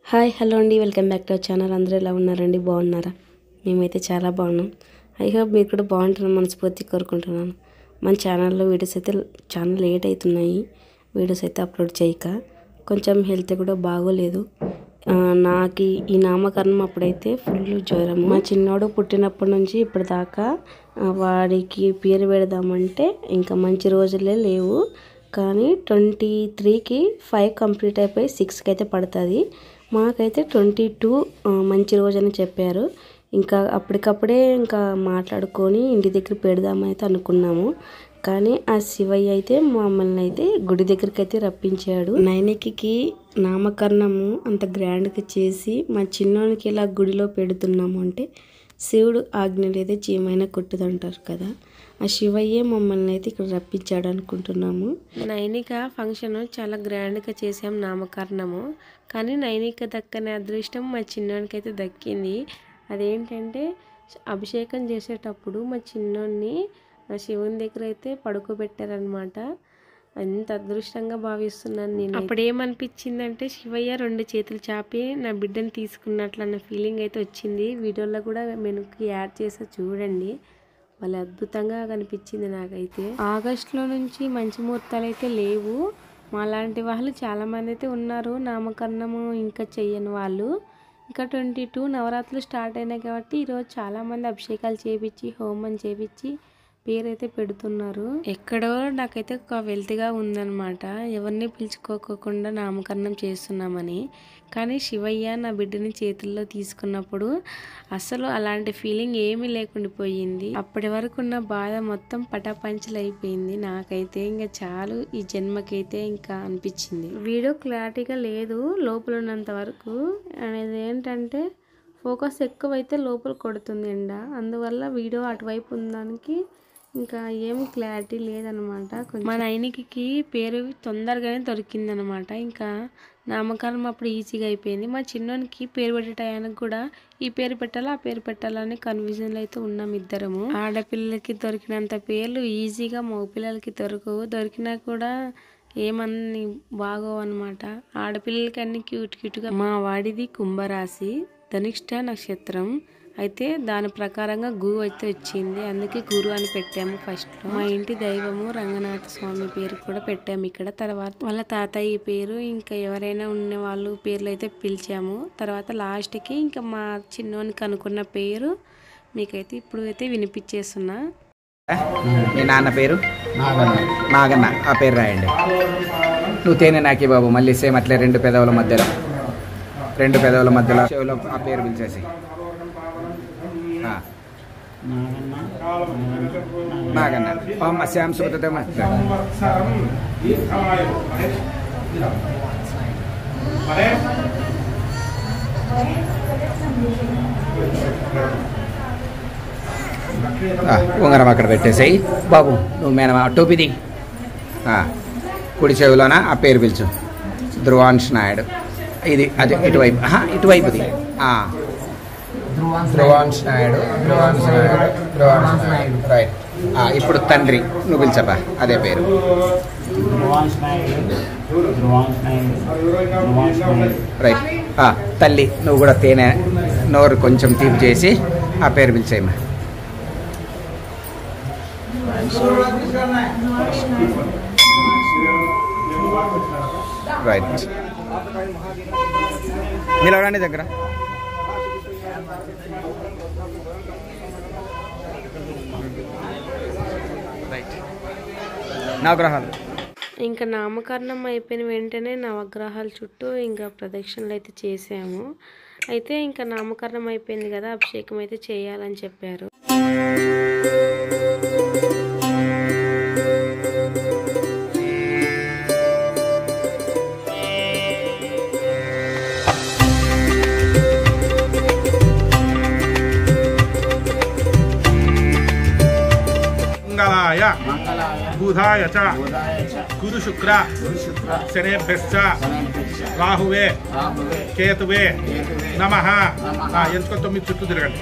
Hi hello అండి, welcome back to our channel. అందరూ ఎలా ఉన్నారండి? బాగున్నారా? మేమైతే చాలా బాగున్నాం. ఐ హోప్ మీరు కూడా బాగుంటారని మనస్ఫూర్తి కోరుకుంటున్నాను. మన ఛానల్లో వీడియోస్ అయితే చాలా లేట్ అవుతున్నాయి. వీడియోస్ అయితే అప్లోడ్ చేయక కొంచెం హెల్త్ కూడా బాగోలేదు. నాకు ఈ నామకరణం అప్పుడైతే ఫుల్ జ్వరం. మా చిన్నోడు పుట్టినప్పటి నుంచి ఇప్పటిదాకా వాడికి పేరు పెడదామంటే ఇంకా మంచి రోజులే లేవు. కానీ 23కి 5 కంప్లీట్ అయిపోయి 6కి అయితే పడుతుంది. మాకైతే 22 మంచి రోజు అని చెప్పారు. ఇంకా అప్పటికప్పుడే ఇంకా మాట్లాడుకొని ఇంటి దగ్గర పెడదామని అయితే అనుకున్నాము. కానీ ఆ శివయ్య అయితే మమ్మల్ని అయితే గుడి దగ్గరికి అయితే రప్పించాడు. నైనికి నామకరణము అంత గ్రాండ్గా చేసి మా చిన్నోనికి ఇలా గుడిలో పెడుతున్నాము అంటే శివుడు ఆజ్ఞ లేదా చీమైనా కొట్టుదంటారు కదా, ఆ శివయ్యే మమ్మల్ని అయితే ఇక్కడ రప్పించాడు అనుకుంటున్నాము. నైనిక ఫంక్షన్ చాలా గ్రాండ్గా చేసాం నామకరణము. కానీ నైనిక దక్కని అదృష్టం మా చిన్నోనికి అయితే దక్కింది. అదేంటంటే అభిషేకం చేసేటప్పుడు మా చిన్నోడిని శివుని దగ్గర అయితే పడుకోబెట్టారనమాట. అంత అదృష్టంగా భావిస్తున్నాను నేను. అప్పుడు ఏమనిపించిందంటే శివయ్య 2 చేతులు చాపి నా బిడ్డను తీసుకున్నట్లు అన్న ఫీలింగ్ అయితే వచ్చింది. వీడియోలో కూడా మెనుకి యాడ్ చేసా చూడండి. వాళ్ళ అద్భుతంగా కనిపించింది నాకైతే. ఆగస్టులో నుంచి మంచి ముహూర్తాలు అయితే లేవు. మాలాంటి వాళ్ళు చాలామంది అయితే ఉన్నారు నామకరణము ఇంకా చెయ్యని వాళ్ళు. ఇంకా 22 నవరాత్రులు స్టార్ట్ అయినాయి కాబట్టి ఈరోజు చాలామంది అభిషేకాలు చేపించి హోమం చేపించి పేరైతే పెడుతున్నారు. ఎక్కడో నాకైతే ఒక వెల్తిగా ఉందన్నమాట, ఎవరిని పిలుచుకోకుండా నామకరణం చేస్తున్నామని. కానీ శివయ్య నా బిడ్డని చేతుల్లో తీసుకున్నప్పుడు అసలు అలాంటి ఫీలింగ్ ఏమీ లేకుండా పోయింది. అప్పటి వరకు ఉన్న బాధ మొత్తం పటాపంచలు అయిపోయింది. నాకైతే ఇంకా చాలు ఈ జన్మకైతే ఇంకా అనిపించింది. వీడియో క్లారిటీగా లేదు లోపల ఉన్నంత వరకు. అనేది ఏంటంటే ఫోకస్ ఎక్కువైతే లోపల కొడుతుంది ఎండ, అందువల్ల వీడియో అటువైపు ఉన్నదానికి ఇంకా ఏం క్లారిటీ లేదనమాట. మా నైనికి పేరు తొందరగానే దొరికిందనమాట. ఇంకా నామకరణం అప్పుడు ఈజీగా అయిపోయింది. మా చిన్నోనికి పేరు పెట్టే టయానికి కూడా ఈ పేరు పెట్టాలా ఆ పేరు పెట్టాలని కన్ఫ్యూజన్లో అయితే ఉన్నాం ఇద్దరము. ఆడపిల్లలకి దొరికినంత పేర్లు ఈజీగా మగపిల్లలకి దొరకవు. దొరికినా కూడా ఏమన్నీ బాగోవు అనమాట. ఆడపిల్లలకి అన్ని క్యూట్ క్యూట్గా. మా వాడిది కుంభరాశి, ధనిష్ట నక్షత్రం అయితే దాని ప్రకారంగా గురు అయితే వచ్చింది. అందుకే గురు అని పెట్టాము ఫస్ట్ లో. మా ఇంటి దైవము రంగనాథ స్వామి పేరు కూడా పెట్టాము ఇక్కడ. తర్వాత వాళ్ళ తాతయ్య పేరు, ఇంకా ఎవరైనా ఉన్న వాళ్ళు పేర్లు అయితే పిలిచాము. తర్వాత లాస్ట్కి ఇంకా మా చిన్నోనికి అనుకున్న పేరు మీకైతే ఇప్పుడు అయితే వినిపించేస్తున్నా. మీ నాన్న పేరు నాగన్న, ఆ పేరు రాయండి. నువ్వు తేనె నాకి బాబు. మళ్ళీ సేమ్ అట్లే 2 పెదవుల మధ్యలో చెవులో ఆ పేరు పిలిచేసి నాగన్న. ఓం అస్యాం సుగతే ఉంగరం అక్కడ పెట్టేసాయి బాబు. నువ్వు మేనమా టోపీది. కుడి చెవిలోన ఆ పేరు పిలుచు. ధ్రువాంశ్ నాయుడు. ఇది అది ఇటువైపుది. ధ్రువాంశ్ నాయుడు రైట్. ఇప్పుడు తండ్రి నువ్వు పిలిచపా అదే పేరు. రైట్. తల్లి నువ్వు కూడా తేనె నోరు కొంచెం తీపి చేసి ఆ పేరు పిలిచేయమ్మా. రైట్. నిలవడానికి దగ్గర నవగ్రహాలు. ఇంకా నామకరణం అయిపోయిన వెంటనే నవగ్రహాల చుట్టూ ఇంకా ప్రదక్షిణలు అయితే చేసాము. అయితే ఇంకా నామకరణం అయిపోయింది కదా, అభిషేకం అయితే చేయాలని చెప్పారు. బుధాయ చ గురు శుక్ర శనేభ్యశ్చ రాహువే కేతువే నమః. ఎంచుకొని 9 చుట్టూ తిరగండి.